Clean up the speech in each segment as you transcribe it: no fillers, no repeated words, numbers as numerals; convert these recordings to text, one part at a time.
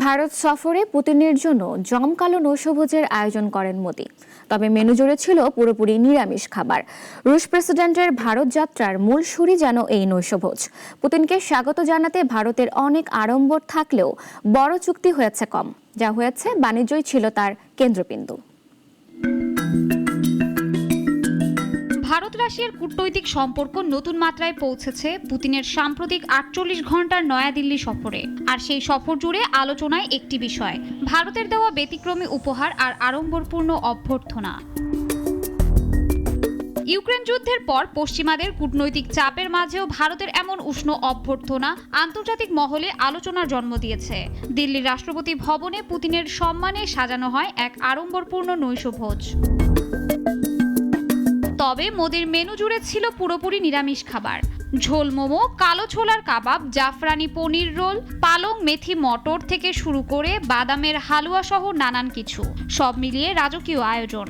ভারত সফরে পুতিনের জন্য জমকালো নৈশভোজের আয়োজন করেন মোদি। তবে মেনু জুড়ে ছিল পুরোপুরি নিরামিষ খাবার। রুশ প্রেসিডেন্টের ভারত যাত্রার মূল সুরই যেন এই নৈশভোজ। পুতিনকে স্বাগত জানাতে ভারতের অনেক আড়ম্বর থাকলেও বড় চুক্তি হয়েছে কম। যা হয়েছে বাণিজ্যই ছিল তার কেন্দ্রবিন্দু। ভারত রাশিয়ার কূটনৈতিক সম্পর্ক নতুন মাত্রায় পৌঁছেছে পুতিনের সাম্প্রতিক ৪৮ ঘন্টার নয়াদিল্লি সফরে। আর সেই সফর জুড়ে আলোচনায় একটি বিষয়, ভারতের দেওয়া ব্যতিক্রমী উপহার আর আড়ম্বরপূর্ণ অভ্যর্থনা। ইউক্রেন যুদ্ধের পর পশ্চিমাদের কূটনৈতিক চাপের মাঝেও ভারতের এমন উষ্ণ অভ্যর্থনা আন্তর্জাতিক মহলে আলোচনার জন্ম দিয়েছে। দিল্লির রাষ্ট্রপতি ভবনে পুতিনের সম্মানে সাজানো হয় এক আড়ম্বরপূর্ণ নৈশভোজ। তবে মোদির মেনু জুড়ে ছিল পুরোপুরি নিরামিষ খাবার। ঝোল মোমো, কালো ছোলার কাবাব, জাফরানি পনির রোল, পালং মেথি মটর থেকে শুরু করে বাদামের হালুয়া সহ নানান কিছু, সব মিলিয়ে রাজকীয় আয়োজন।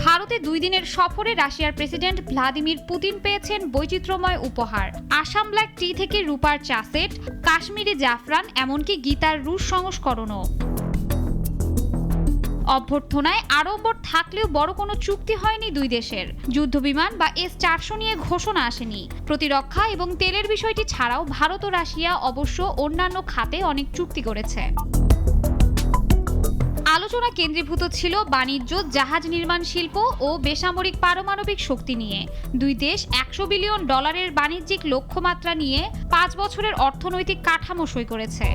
ভারতে 2 দিনের সফরে রাশিয়ার প্রেসিডেন্ট ভ্লাদিমির পুতিন পেয়েছেন বৈচিত্র্যময় উপহার। আসাম ব্ল্যাক টি থেকে রূপার চা সেট, কাশ্মীরি জাফরান, এমনকি গীতার রুশ সংস্করণও। অভ্যর্থনায় আড়ম্বর থাকলেও বড় কোনো চুক্তি হয়নি দুই দেশের। যুদ্ধবিমান বা S-400 নিয়ে ঘোষণা আসেনি। প্রতিরক্ষা এবং তেলের বিষয়টি ছাড়াও ভারত ও রাশিয়া অবশ্য অন্যান্য খাতে অনেক চুক্তি করেছে। আলোচনা কেন্দ্রীভূত ছিল বাণিজ্য, জাহাজ নির্মাণ শিল্প ও বেসামরিক পারমাণবিক শক্তি নিয়ে। দুই দেশ $100 বিলিয়ন বাণিজ্যিক লক্ষ্যমাত্রা নিয়ে 5 বছরের অর্থনৈতিক কাঠামো সই করেছে।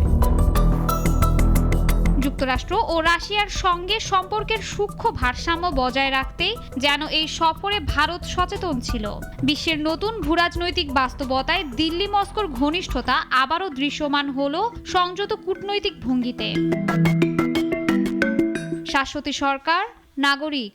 যুক্তরাষ্ট্র ও রাশিয়ার সঙ্গে সম্পর্কের সূক্ষ্ম ভারসাম্য বজায় রাখতেই যেন এই সফরে ভারত সচেতন ছিল। বিশ্বের নতুন ভূরাজনৈতিক বাস্তবতায় দিল্লি মস্কোর ঘনিষ্ঠতা আবারও দৃশ্যমান হলো সংযত কূটনৈতিক ভঙ্গিতে। শাশ্বতী সরকার, নাগরিক।